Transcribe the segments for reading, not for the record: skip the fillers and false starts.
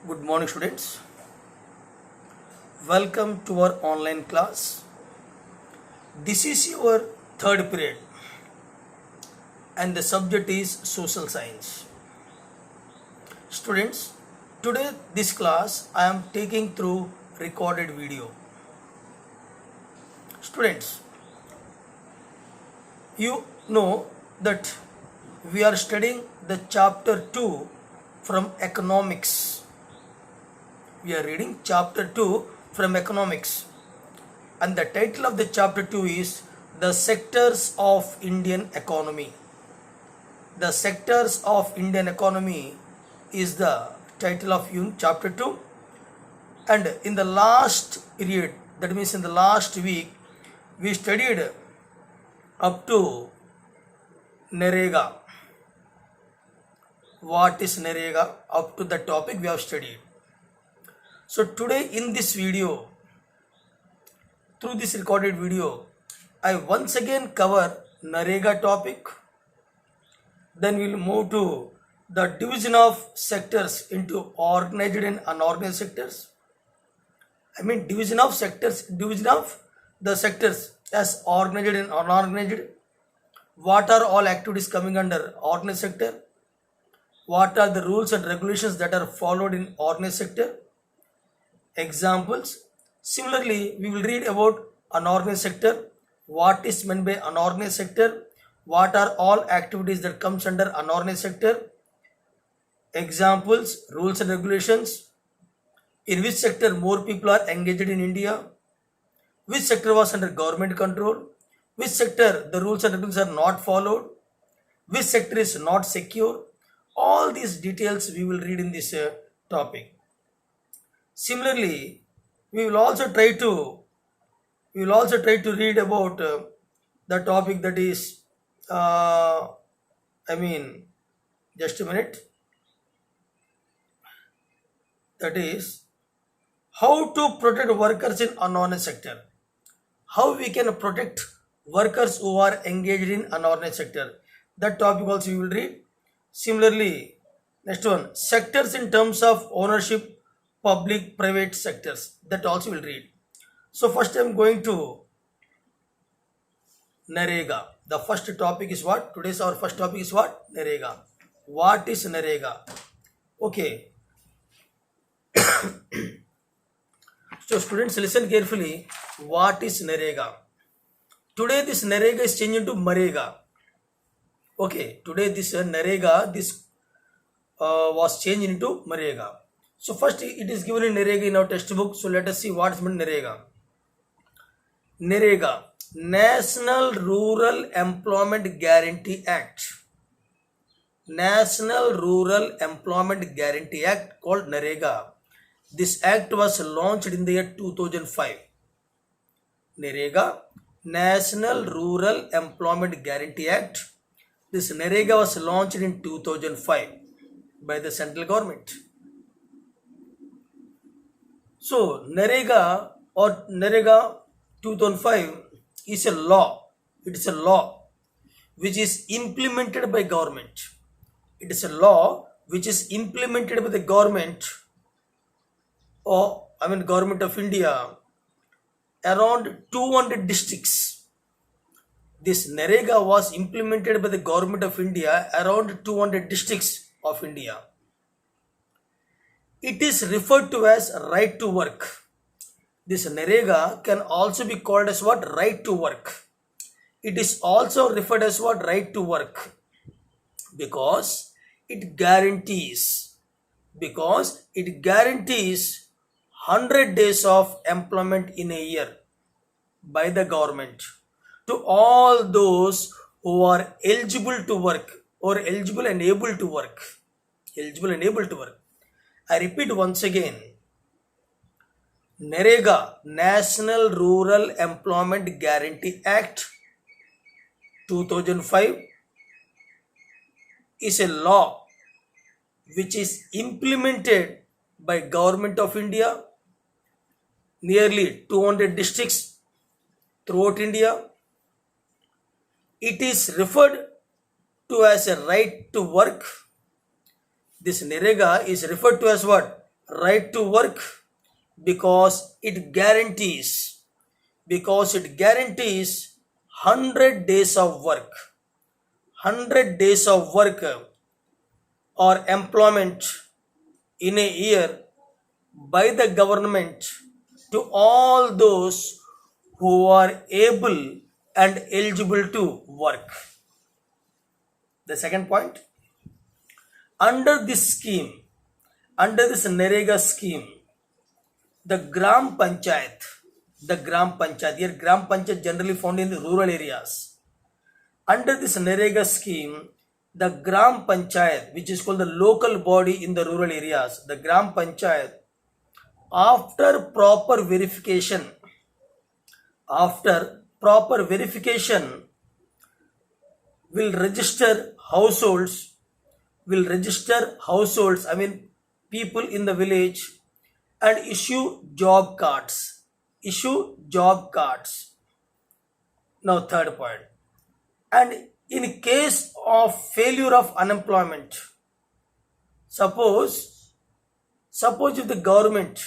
Good morning, students. Welcome to our online class. This is your third period, and the subject is social science. Students, today this class I am taking through recorded video. Students, you know that we are studying the chapter 2 from economics. We are reading chapter 2 from economics, and the title of the chapter 2 is The Sectors of Indian Economy. The Sectors of Indian Economy is the title of chapter 2, and in the last period, that means in the last week, we studied up to Narega. What is Narega? Up to the topic we have studied. So today in this video, through this recorded video, I once again cover Narega topic. Then we'll move to the division of sectors into organized and unorganized sectors. Division of the sectors as organized and unorganized. What are all activities coming under organized sector? What are the rules and regulations that are followed in organized sector? Examples. Similarly, we will read about unorganized sector, what is meant by unorganized sector, what are all activities that comes under unorganized sector, examples, rules and regulations, in which sector more people are engaged in India, which sector was under government control, which sector the rules and regulations are not followed, which sector is not secure. All these details we will read in this topic. Similarly, we will also try to read about the topic that is just a minute, that is how to protect workers in unorganized sector, how we can protect workers who are engaged in unorganized sector. That topic also we will read. Similarly, next one, sectors in terms of ownership, public private sectors, that also will read. So first I am going to Narega. The first topic is what? Today's our first topic is what? Narega. What is Narega? Okay. So students, listen carefully. What is Narega? Today this Narega is changed into Marega. Okay. Today this Narega, was changed into Marega. So first it is given in Narega in our textbook. So let us see what is meant Narega. Narega, National Rural Employment Guarantee Act. National Rural Employment Guarantee Act called Narega. This act was launched in the year 2005. Narega, National Rural Employment Guarantee Act. This Narega was launched in 2005 by the central government. So Narega or Narega 2005 is a law. It is a law which is implemented by government. It is a law which is implemented by the government government of India around 200 districts. This Narega was implemented by the government of India around 200 districts of India. It is referred to as right to work. This Narega can also be called as what? Right to work. It is also referred as what? Right to work. Because it guarantees 100 days of employment in a year by the government to all those who are eligible to work or eligible and able to work. Eligible and able to work. I repeat once again. Narega, National Rural Employment Guarantee Act 2005 is a law which is implemented by Government of India, nearly 200 districts throughout India. It is referred to as a right to work. This Narega is referred to as what? right to work because it guarantees 100 days of work, 100 days of work or employment in a year by the government to all those who are able and eligible to work. The second point, under this NREGA scheme, the Gram Panchayat, here Gram Panchayat generally found in the rural areas. Under this NREGA scheme, the Gram Panchayat, which is called the local body in the rural areas, the Gram Panchayat, after proper verification, will register households, people in the village, and issue job cards. Now third point, and in case of failure of unemployment, suppose if the government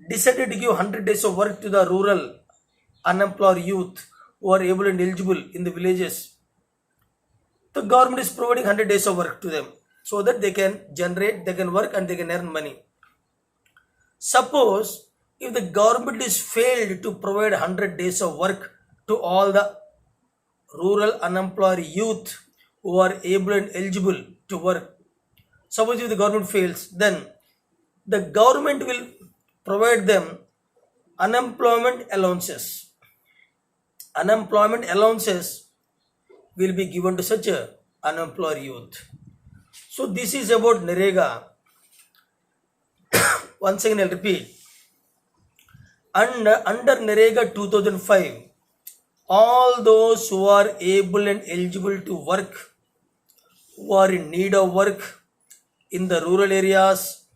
decided to give 100 days of work to the rural unemployed youth who are able and eligible in the villages, the government is providing 100 days of work to them so that they can work and they can earn money. Suppose if the government is failed to provide 100 days of work to all the rural unemployed youth who are able and eligible to work, suppose if the government fails, then the government will provide them unemployment allowances. Unemployment allowances will be given to such a unemployed youth. So this is about NREGA. Once again I'll repeat. Under NREGA 2005, all those who are able and eligible to work, who are in need of work in the rural areas,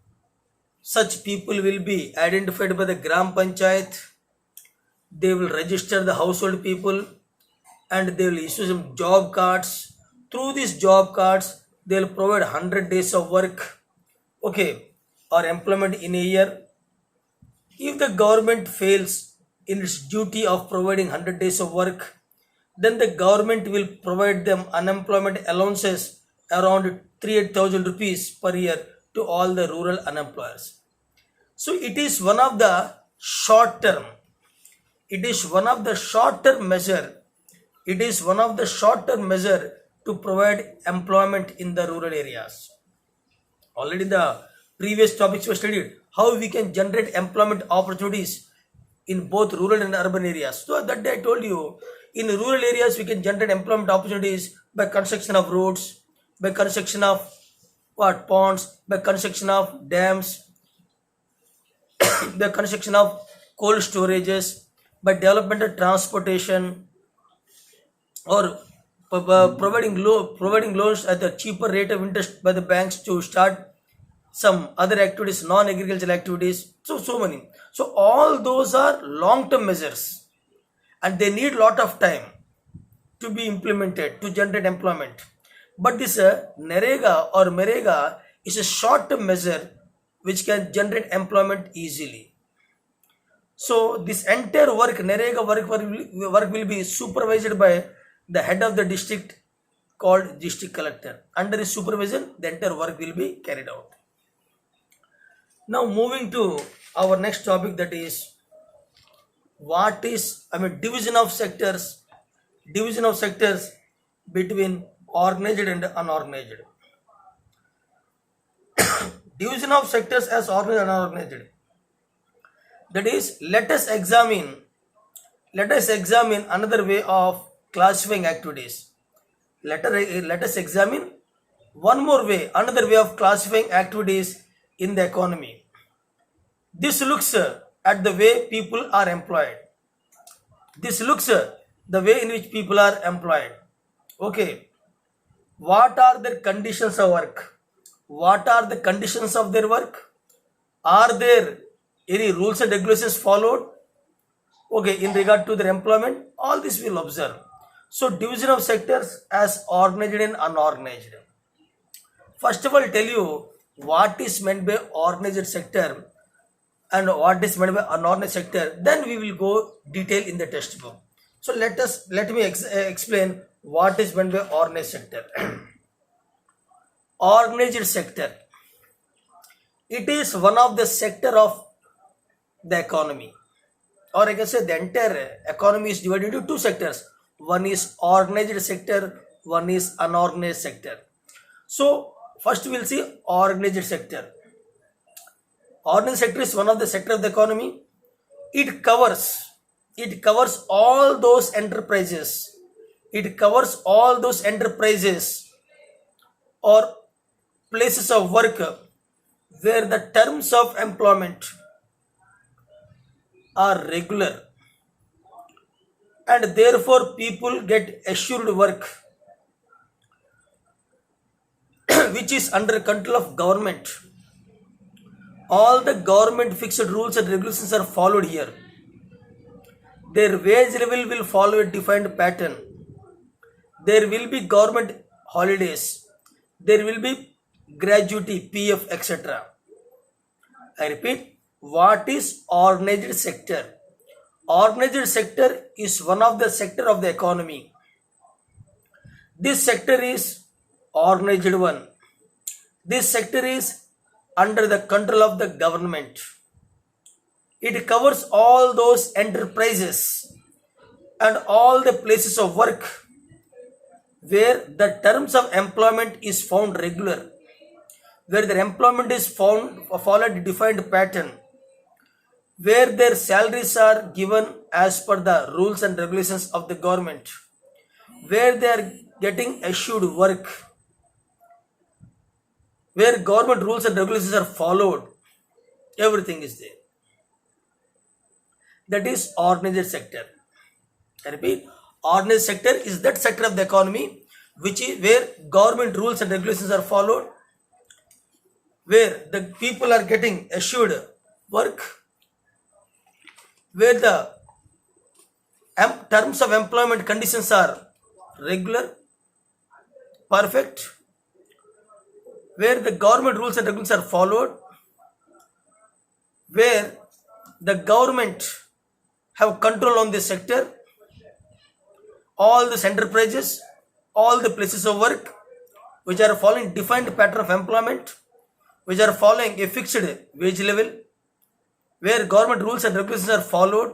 such people will be identified by the Gram Panchayat. They will register the household people and they will issue some job cards. Through these job cards, they will provide 100 days of work, or employment in a year. If the government fails in its duty of providing 100 days of work, then the government will provide them unemployment allowances around 3,000 rupees per year to all the rural unemployers. So it is one of the short term measure to provide employment in the rural areas. Already the previous topics were studied how we can generate employment opportunities in both rural and urban areas. So that day I told you, in rural areas we can generate employment opportunities by construction of roads, by construction of ponds, by construction of dams, by construction of cold storages, by development of transportation, or providing loans at a cheaper rate of interest by the banks to start some other activities, non-agricultural activities. So many. So all those are long-term measures and they need lot of time to be implemented to generate employment. But this NREGA or MEREGA is a short-term measure which can generate employment easily. So this entire work, NREGA work will be supervised by the head of the district called district collector. Under his supervision, the entire work will be carried out. Now moving to our next topic, that is division of sectors between organized and unorganized. Division of sectors as organized and unorganized. That is, let us examine another way of classifying activities. Let us examine another way of classifying activities in the economy. This looks at the way people are employed. The way in which people are employed. What are their conditions of work? What are the conditions of their work? Are there any rules and regulations followed? In regard to their employment, all this we'll observe. So division of sectors as organized and unorganized. First of all, tell you what is meant by organized sector and what is meant by unorganized sector, then we will go detail in the textbook. So let me explain what is meant by organized sector. Organized sector, it is one of the sector of the economy, or I can say the entire economy is divided into two sectors. One is organized sector, one is unorganized sector. So first we will see organized sector. Organized sector is one of the sector of the economy. It covers all those enterprises. It covers all those enterprises or places of work where the terms of employment are regular and therefore people get assured work which is under control of government. All the government fixed rules and regulations are followed here. Their wage level will follow a defined pattern. There will be government holidays. There will be gratuity, PF, etc. I repeat, what is organized sector? Organized sector is one of the sector of the economy. This sector is organized one. This sector is under the control of the government. It covers all those enterprises and all the places of work where the terms of employment is found regular, where their employment is found followed a defined pattern, where their salaries are given as per the rules and regulations of the government, where they are getting assured work, where government rules and regulations are followed, everything is there. That is organized sector. I repeat, organized sector is that sector of the economy which is where government rules and regulations are followed, where the people are getting assured work, where the terms of employment conditions are regular, perfect, where the government rules and regulations are followed, where the government have control on this sector, all these enterprises, all the places of work which are following defined pattern of employment, which are following a fixed wage level, where government rules and regulations are followed,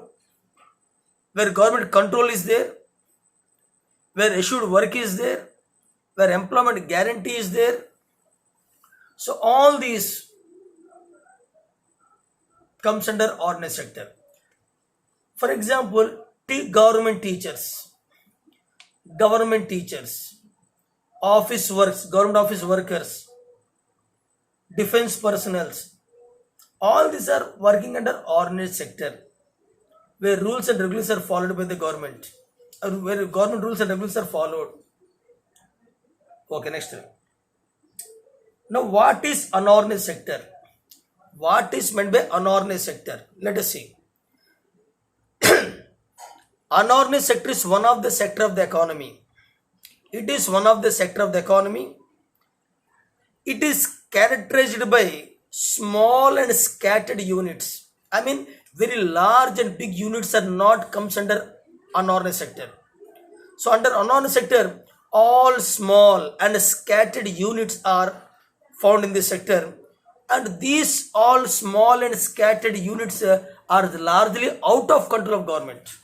where government control is there, where assured work is there, where employment guarantee is there. So all these comes under organized sector. For example, government teachers, office works, government office workers, defense personnels, all these are working under organized sector, where rules and regulations are followed by the government, or where government rules and regulations are followed. Okay, next. Now, what is unorganized sector? What is meant by unorganized sector? Let us see. Unorganized sector is one of the sector of the economy. It is one of the sector of the economy. It is characterized by small and scattered units. I mean, very large and big units are not comes under unorganized sector. So under unorganized sector, all small and scattered units are found in this sector, and these all small and scattered units are largely out of control of government.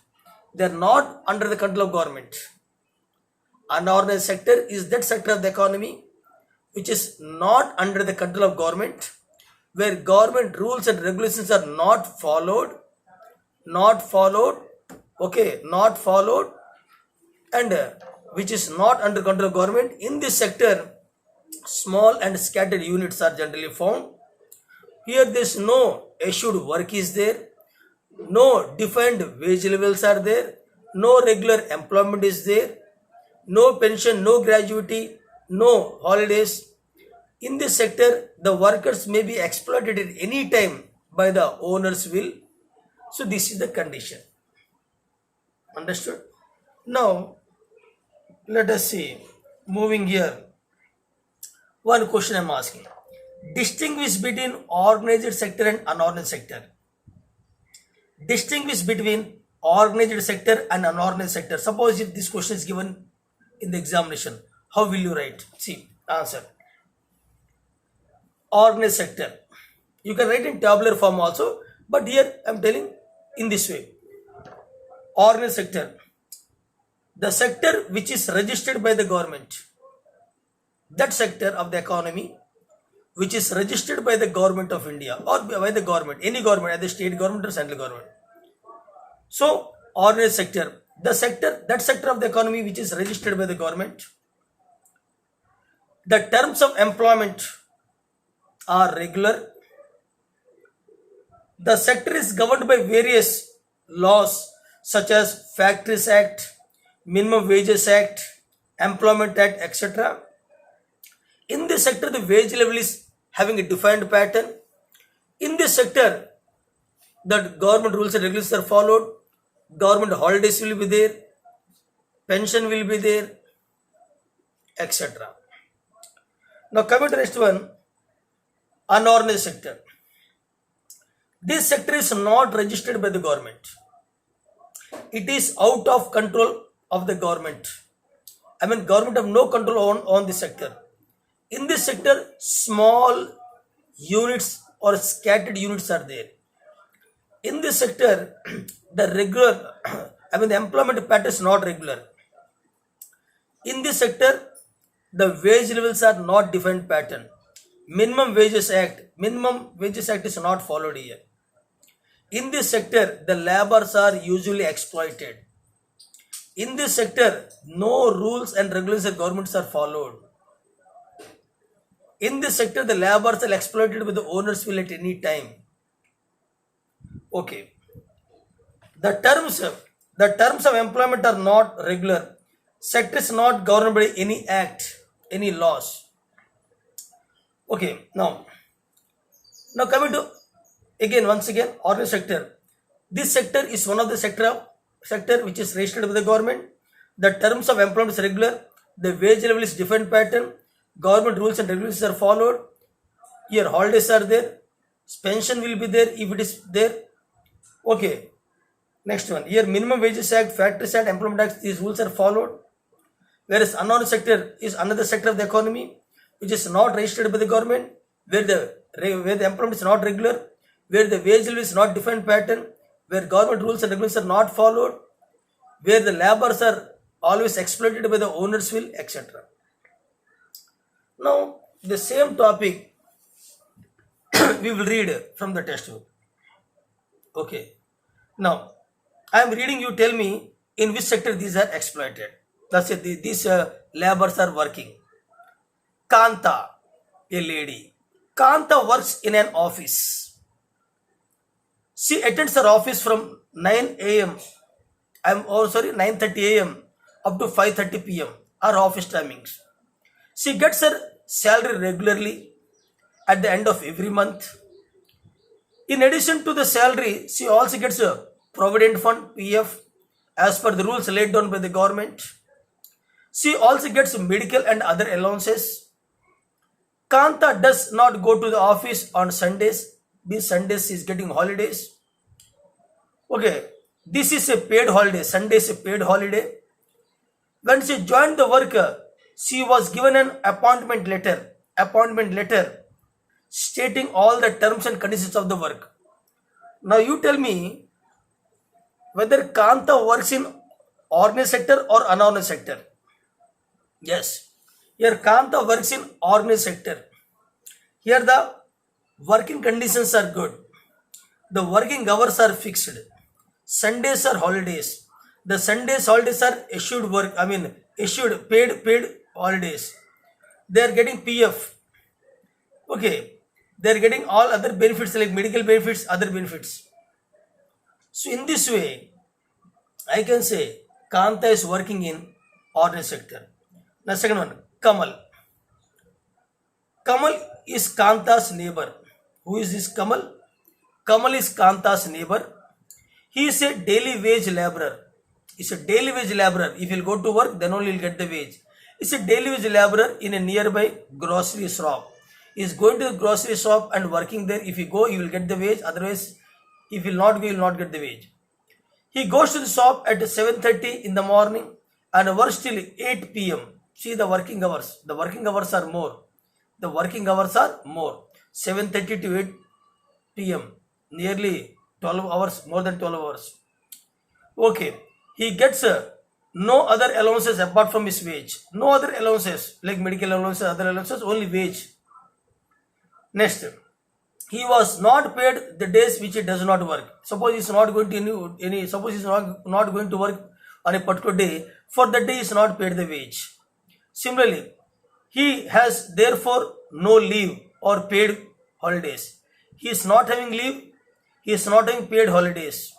They are not under the control of government. Unorganized sector is that sector of the economy which is not under the control of government, where government rules and regulations are not followed, and which is not under control of government. In this sector, small and scattered units are generally found. Here there is no assured work is there, no defined wage levels are there, no regular employment is there, no pension, no gratuity, no holidays. In this sector, the workers may be exploited at any time by the owner's will. So this is the condition. Understood? Now, let us see. Moving here. One question I am asking. Distinguish between organized sector and unorganized sector. Distinguish between organized sector and unorganized sector. Suppose if this question is given in the examination, how will you write? See, answer. Organized sector. You can write in tabular form also, but here I am telling in this way. Organized sector. The sector which is registered by the government. That sector of the economy which is registered by the government of India or by the government, any government, either state government or central government. So, organized sector, that sector of the economy which is registered by the government. The terms of employment are regular. The sector is governed by various laws such as Factories Act, Minimum Wages Act, Employment Act, etc. In this sector, the wage level is having a defined pattern. In this sector, the government rules and regulations are followed. Government holidays will be there. Pension will be there, etc. Now coming to the next one, unorganized sector. This sector is not registered by the government. It is out of control of the government. Government have no control on this sector. In this sector, small units or scattered units are there. In this sector, the employment pattern is not regular. In this sector, the wage levels are not defined pattern. Minimum Wages Act is not followed here. In this sector, the laborers are usually exploited. In this sector, no rules and regulations of governments are followed. In this sector, the laborers are exploited by the owners will at any time. Okay. The terms of employment are not regular. Sector is not governed by any act, any laws. Okay. Now coming to once again, organized sector. This sector is one of the sector which is registered by the government. The terms of employment is regular. The wage level is different pattern. Government rules and regulations are followed. Here holidays are there. Pension will be there if it is there. Okay. Next one. Here Minimum Wages Act, Factories Act, Employment Act, these rules are followed. Whereas unorganized sector is another sector of the economy which is not registered by the government, where the employment is not regular, where the wage level is not defined pattern, where government rules and regulations are not followed, where the laborers are always exploited by the owners will, etc. Now, the same topic we will read from the textbook. Okay. Now, I am reading, you tell me in which sector these are exploited. That's it, these laborers are working. Kanta, a lady. Kanta works in an office. She attends her office from 9:30 a.m. up to 5:30 p.m. Her office timings. She gets her salary regularly at the end of every month. In addition to the salary, she also gets a provident fund (PF) as per the rules laid down by the government. She also gets medical and other allowances. Kanta does not go to the office on Sundays. These Sundays she is getting holidays. Okay, this is a paid holiday. Sunday is a paid holiday. When she joined the work, she was given an appointment letter stating all the terms and conditions of the work. Now you tell me whether Kanta works in organized sector or unorganized sector. Yes, here Kanta works in organized sector. Here the working conditions are good. The working hours are fixed. Sundays are holidays. The holidays are issued paid holidays. They are getting PF. Okay, they are getting all other benefits like medical benefits, other benefits. So in this way, I can say Kanta is working in organized sector. The second one, Kamal. Kamal is Kanta's neighbor. Who is this Kamal? Kamal is Kanta's neighbor. He is a daily wage laborer. If you will go to work, then only you will get the wage. It's a daily wage laborer in a nearby grocery shop. is going to the grocery shop and working there. If you go, you will get the wage. Otherwise, if you will not go, you will not get the wage. He goes to the shop at 7:30 in the morning and works till 8 p.m. See the working hours. The working hours are more. The working hours are more. 7:30 to 8 p.m. Nearly 12 hours, more than 12 hours. Okay. He gets no other allowances apart from his wage. No other allowances like medical allowances, other allowances, only wage. Next, he was not paid the days which he does not work. Suppose he is not going to suppose he is not going to work on a particular day, for that day he is not paid the wage. Similarly, he has therefore no leave or paid holidays. He is not having leave, he is not having paid holidays.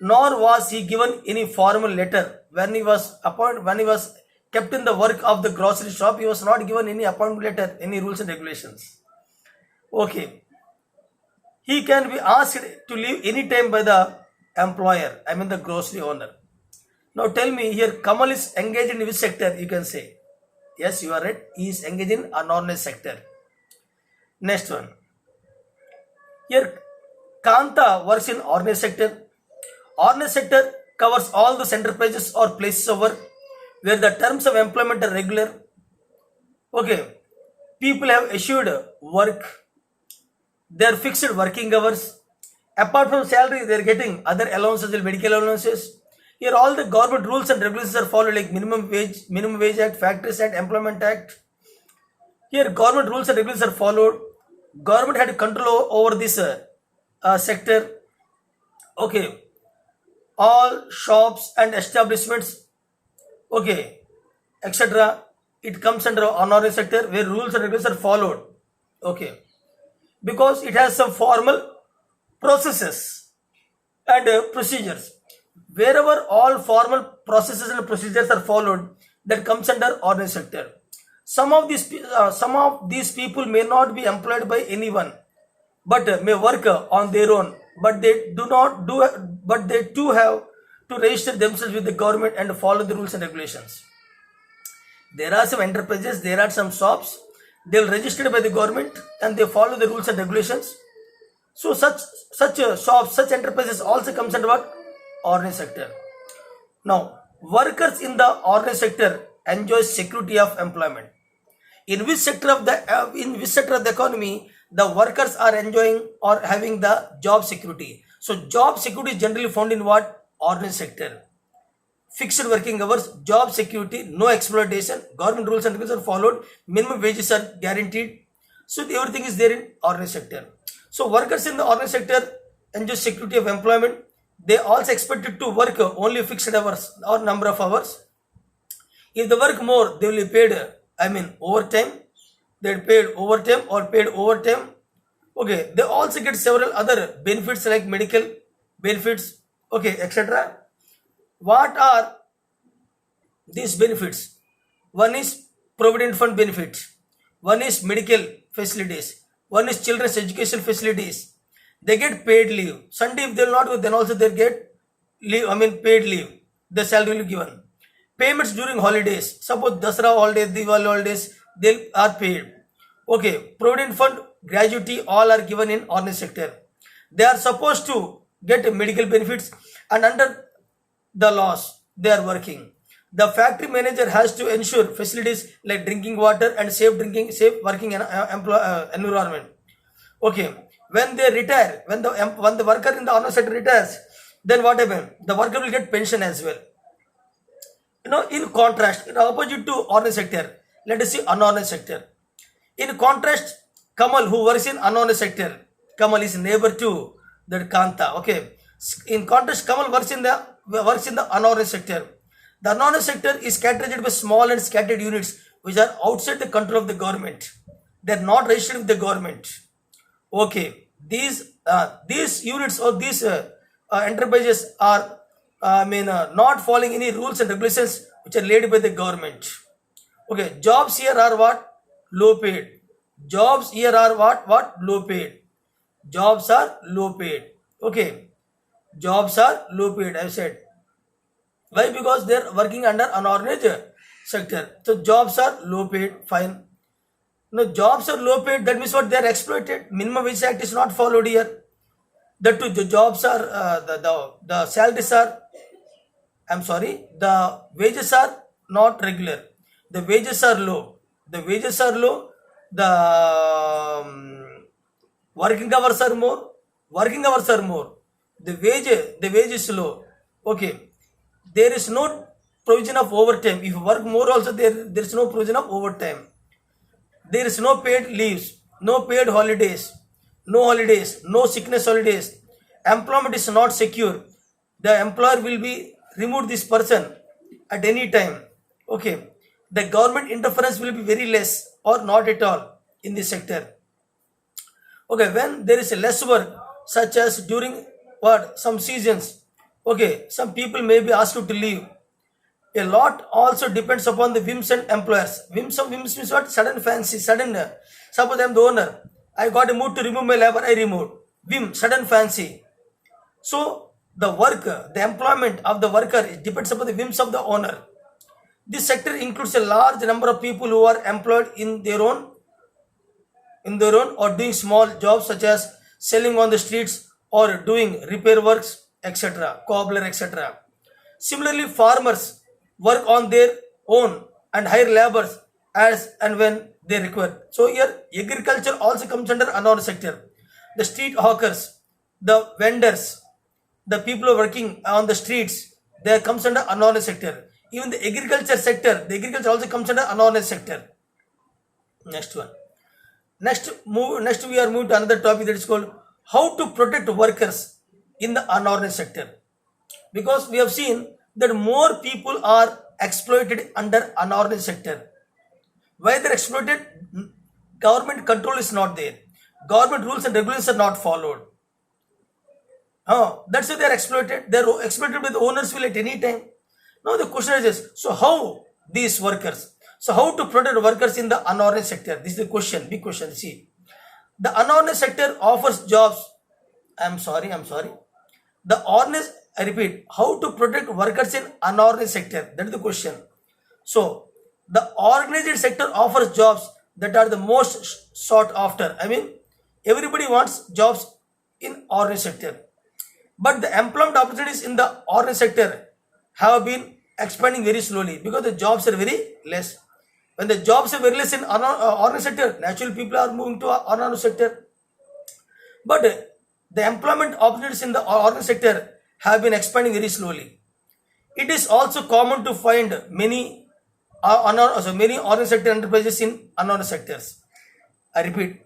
Nor was he given any formal letter when he was kept in the work of the grocery shop. He was not given any appointment letter, any rules and regulations. Okay. He can be asked to leave any time by the employer, I mean the grocery owner. Now tell me here, Kamal is engaged in which sector? You can say. Yes, you are right. He is engaged in unorganized sector. Next one. Here, Kanta works in organized sector. Organized sector covers all those enterprises or places of work where the terms of employment are regular. Okay. People have assured work. They are fixed working hours. Apart from salary, they are getting other allowances and medical allowances. Here all the government rules and regulations are followed, like minimum wage act, Factories Act, Employment Act. Here government rules and regulations are followed. Government had control over this sector. Okay. All shops and establishments, okay, etc. It comes under unorganized sector where rules and regulations are followed. Okay. Because it has some formal processes and procedures. Wherever all formal processes and procedures are followed, that comes under organized sector. Some of these people may not be employed by anyone, but may work on their own. But they too have to register themselves with the government and follow the rules and regulations. There are some enterprises, there are some shops, they are registered by the government and they follow the rules and regulations. So such shops, such enterprises also comes under what? Organized sector. Now, workers in the organized sector enjoy security of employment. In which sector of the economy the workers are enjoying or having the job security? So job security is generally found in what? Organized sector. Fixed working hours, job security, no exploitation, government rules and regulations are followed, minimum wages are guaranteed. So everything is there in organized sector. So workers in the organized sector enjoy security of employment. They also expected to work only fixed hours or number of hours. If they work more, they will be paid, overtime. They paid overtime or paid overtime. Okay, they also get several other benefits like medical benefits, okay, etc. What are these benefits? One is provident fund benefit, one is medical facilities, one is children's education facilities. They get paid leave. Sunday if they will not go, then also they get leave, paid leave. The salary will be given. Payments during holidays. Suppose Dasara holidays, Diwali holidays, they are paid. Okay, provident fund, gratuity, all are given in organized sector. They are supposed to get medical benefits and under the laws they are working. The factory manager has to ensure facilities like drinking water and safe working environment. Okay, when they retire, when the worker in the organized sector retires, then what happens? The worker will get pension as well. In contrast, in opposite to organized sector, let us see unorganized sector. In contrast, Kamal, who works in unorganized sector, Kamal is neighbor to that Kanta. Okay. In contrast, Kamal works in the unorganized sector. The unorganized sector is characterized by small and scattered units which are outside the control of the government. They are not registered with the government. Okay. These units or these enterprises are not following any rules and regulations which are laid by the government. Okay, jobs here are what? Low paid. Jobs here are what? Low paid. Jobs are low paid. Okay, jobs are low paid, I said. Why? Because they are working under unorganized sector. So jobs are low paid, fine. No, jobs are low paid. That means what, they are exploited. Minimum Wage Act is not followed here. The two the jobs are the salaries are. I'm sorry. The wages are not regular. The wages are low. The wages are low. The working hours are more. Working hours are more. The wage is low. Okay. There is no provision of overtime. If you work more also, there is no provision of overtime. There is no paid leaves, no paid holidays, no sickness holidays. Employment is not secure. The employer will be remove this person at any time. Okay. The government interference will be very less or not at all in this sector. Okay, when there is less work, such as during what some seasons, okay, some people may be asked to leave. A lot also depends upon the whims and employers. Whims means what? Sudden fancy, sudden. Suppose I am the owner. I got a mood to remove my labor, I removed. Whim, sudden fancy. So the work, the employment of the worker, it depends upon the whims of the owner. This sector includes a large number of people who are employed in their own or doing small jobs such as selling on the streets or doing repair works, etc., cobbler, etc. Similarly, farmers work on their own and hire laborers as and when they require. So here, agriculture also comes under another sector. The street hawkers, the vendors, the people who are working on the streets, they comes under another sector. Even the agriculture also comes under another sector. Next one. Next we are moving to another topic, that is called how to protect workers in the unorganized sector. Because we have seen that more people are exploited under unorganized sector. Why they are exploited? Government control is not there. Government rules and regulations are not followed. That's why they are exploited. They are exploited by the owners will at any time. Now the question is this: so how these workers? So how to protect workers in the unorganized sector? This is the question, big question. See, the unorganized sector offers jobs. I'm sorry. The organized, I repeat, how to protect workers in unorganized sector? That is the question. So the organized sector offers jobs that are the most sought after. I mean, everybody wants jobs in organized sector. But the employment opportunities in the organized sector have been expanding very slowly because the jobs are very less. When the jobs are very less in organized sector, naturally people are moving to unorganized sector. But the employment opportunities in the organized sector have been expanding very slowly. It is also common to find many organized sector enterprises in unorganized sectors. I repeat,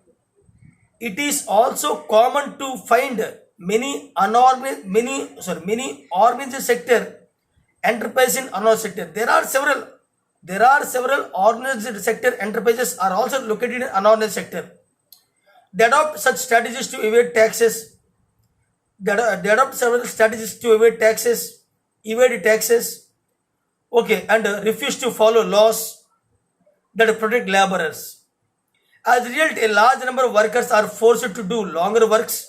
it is also common to find many organized sector enterprises in unorganized sector. There are several organized sector enterprises are also located in unorganized sector. They adopt such strategies to evade taxes. They adopt several strategies to evade taxes, okay, and refuse to follow laws that protect laborers. As a result, a large number of workers are forced to do longer hours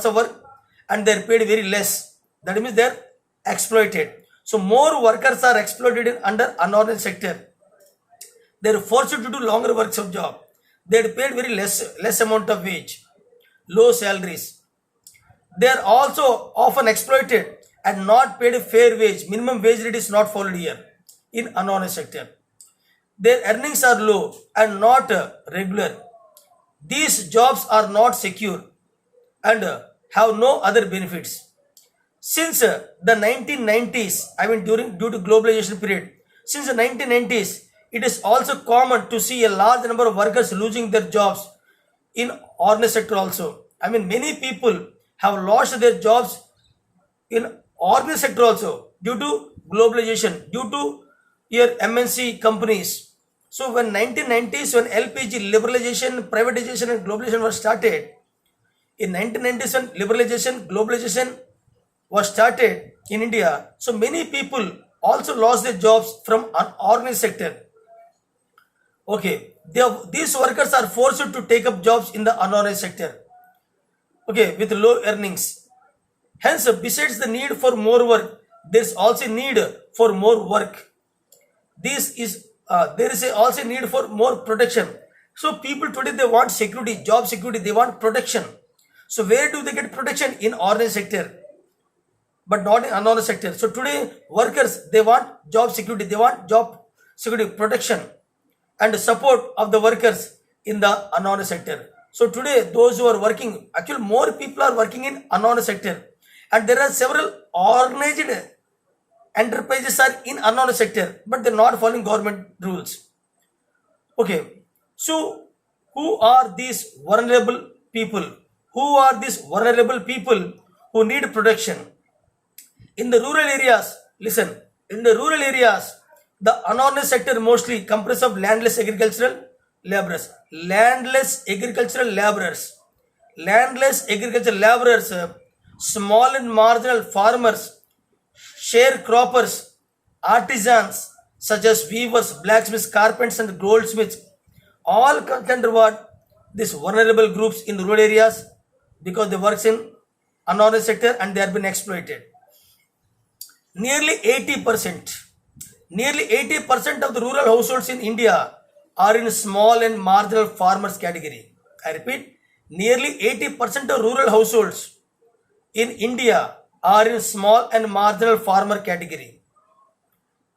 of work, and they are paid very less. That means they are exploited. So more workers are exploited under unorganized sector. They are forced to do longer works of job. They are paid very less amount of wage, low salaries. They are also often exploited and not paid a fair wage. Minimum wage rate is not followed here in unorganized sector. Their earnings are low and not regular. These jobs are not secure and have no other benefits. Since the 1990s, I mean due to globalization period, since the 1990s, it is also common to see a large number of workers losing their jobs in organized sector also. I mean, many people have lost their jobs in organized sector also due to globalization, due to your MNC companies. So when 1990s, when LPG liberalization, privatization and globalization was started, in 1990s when globalization was started in India, so many people also lost their jobs from unorganized sector. Okay, these workers are forced to take up jobs in the unorganized sector, okay, with low earnings. Hence, besides the need for more work, there is also need for more work. This is there is also need for more protection. So people today, they want security, job security, they want protection. So where do they get protection? In organized sector, but not in unorganized sector. So today workers, they want job security, they want job security, protection and support of the workers in the unorganized sector. So today those who are working, actually more people are working in unorganized sector, and there are several organized enterprises are in unorganized sector, but they're not following government rules. Okay, so who are these vulnerable people? Who are these vulnerable people who need protection? In the rural areas, listen, in the rural areas, the unorganized sector mostly comprises of landless agricultural laborers. Landless agricultural laborers. Landless agricultural laborers, small and marginal farmers, sharecroppers, artisans such as weavers, blacksmiths, carpenters, and goldsmiths, all come under what? These vulnerable groups in the rural areas, because they work in unorganized sector and they have been exploited. Nearly 80%, nearly 80% of the rural households in India are in small and marginal farmers category. I repeat, nearly 80% of rural households in India are in small and marginal farmer category.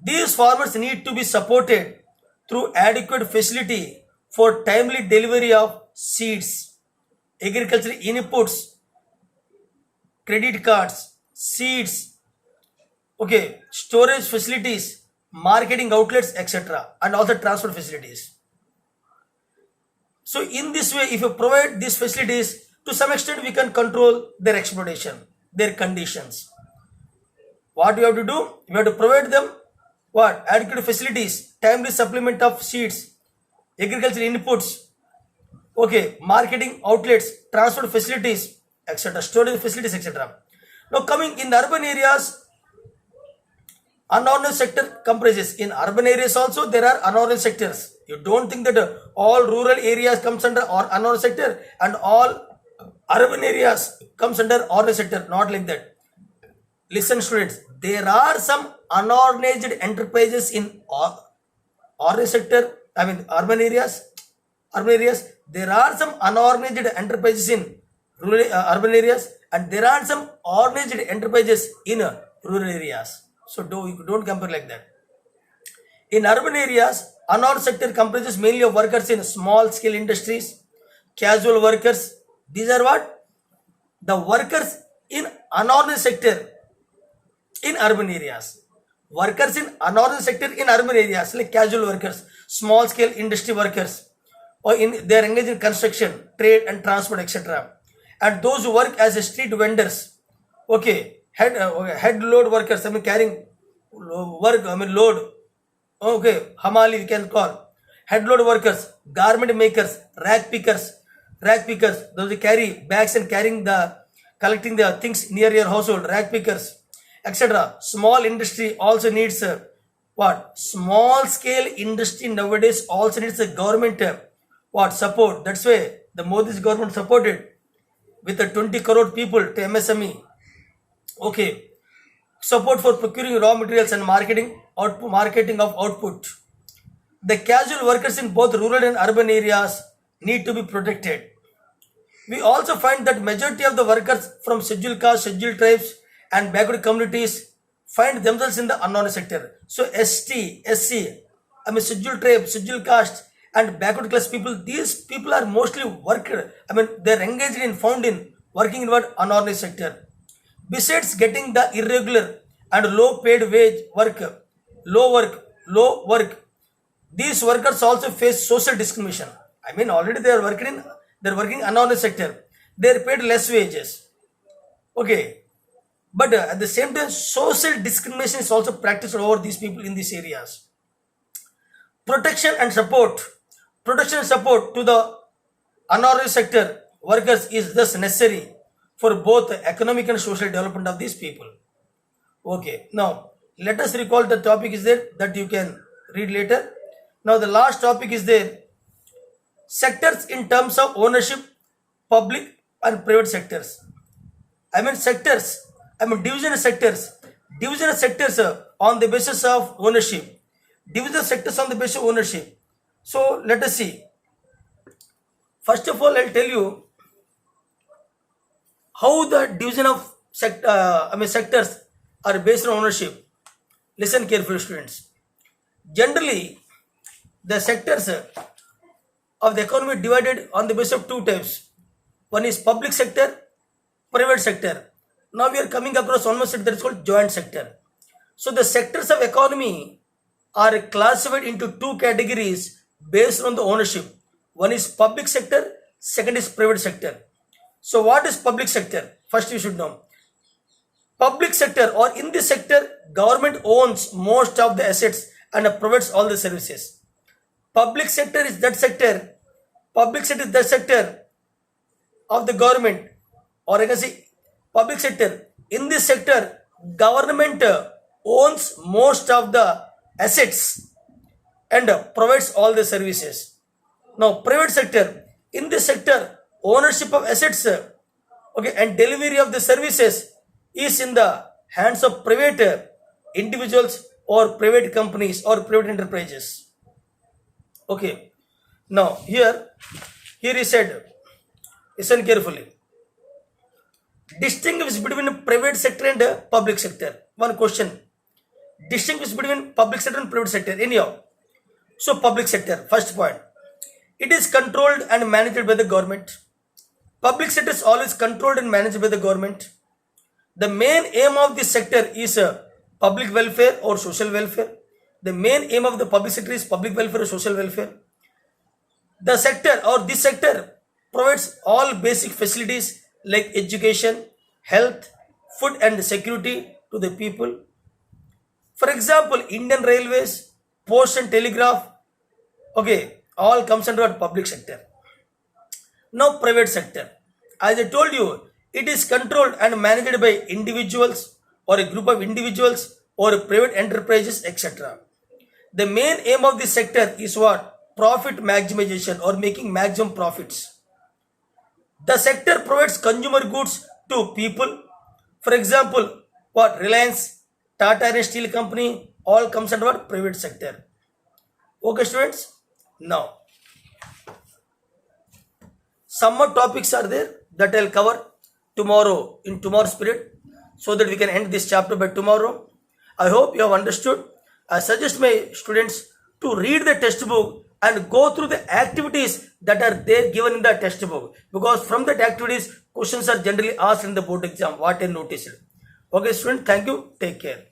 These farmers need to be supported through adequate facility for timely delivery of seeds, agricultural inputs, credit cards, seeds, okay, storage facilities, marketing outlets, etc., and also transport facilities. So in this way, if you provide these facilities, to some extent we can control their exploitation, their conditions. What you have to do? You have to provide them what? Adequate facilities, timely supplement of seeds, agricultural inputs, okay, marketing outlets, transport facilities, etc., storage facilities, etc. Now coming in the urban areas, unorganized sector comprises. In urban areas also there are unorganized sectors. You don't think that all rural areas comes under or unorganized sector and all urban areas comes under organized sector. Not like that. Listen students, there are some unorganized enterprises in organized sector, I mean urban areas. There are some unorganized enterprises in rural, urban areas, and there are some organized enterprises in rural areas. So don't compare like that. In urban areas, unorganized sector comprises mainly of workers in small scale industries, casual workers. These are what? The workers in unorganized sector in urban areas. Workers in unorganized sector in urban areas like casual workers, small scale industry workers, or they are engaged in construction, trade and transport, etc. And those who work as a street vendors, okay, head load workers, I mean carrying work, I mean load, okay, hamali we can call, head load workers, garment makers, rag pickers, those who carry bags and collecting the things near your household, rag pickers, etc. Small industry also needs what? Small scale industry nowadays also needs a government what? Support. That's why the Modi's government supported with the 20 crore people to MSME. Okay, support for procuring raw materials and marketing of output. The casual workers in both rural and urban areas need to be protected. We also find that majority of the workers from scheduled caste, scheduled tribes and backward communities find themselves in the unorganized sector. So ST, SC, I mean scheduled tribe, scheduled caste and backward class people, these people are mostly they're engaged in, found in, working in what? Unorganized sector. Besides getting the irregular and low paid low work, these workers also face social discrimination. I mean already they're working unorganized sector. They're paid less wages. Okay. But at the same time, social discrimination is also practiced over these people in these areas. Protection and support to the unorganized sector workers is thus necessary for both economic and social development of these people. Okay, now let us recall the topic is there that you can read later. Now the last topic is there. Sectors in terms of ownership, public and private sectors. Division sectors on the basis of ownership. Division sectors on the basis of ownership. So let us see. First of all, I'll tell you how the division of sectors are based on ownership. Listen carefully, students. Generally, the sectors of the economy divided on the basis of two types. One is public sector, private sector. Now we are coming across one more sector that is called joint sector. So the sectors of economy are classified into two categories based on the ownership. One is public sector, second is private sector. So what is public sector? First you should know. Public sector, or in this sector, government owns most of the assets and provides all the services. Public sector is that sector of the government, or I can say public sector. In this sector, government owns most of the assets and provides all the services. Now, private sector. In this sector, ownership of assets and delivery of the services is in the hands of private individuals or private companies or private enterprises. Okay. Now, here is said, listen carefully. Distinguish between private sector and public sector. One question. Distinguish between public sector and private sector. Anyhow. So, public sector, first point. It is controlled and managed by the government. Public sector is always controlled and managed by the government. The main aim of this sector is public welfare or social welfare. The main aim of the public sector is public welfare or social welfare. The sector or this sector provides all basic facilities like education, health, food and security to the people. For example, Indian Railways, Post and Telegraph, all comes under public sector. Now private sector. As I told you, it is controlled and managed by individuals or a group of individuals or private enterprises, etc. The main aim of this sector is what? Profit maximization or making maximum profits. The sector provides consumer goods to people. For example, what? Reliance, Tata and Steel Company, all comes under what? Private sector. Okay, students? Now, some more topics are there that I'll cover tomorrow in tomorrow's period so that we can end this chapter by tomorrow. I hope you have understood. I suggest my students to read the textbook and go through the activities that are there given in the textbook, because from that activities questions are generally asked in the board exam, what I noticed. Okay, students, thank you. Take care.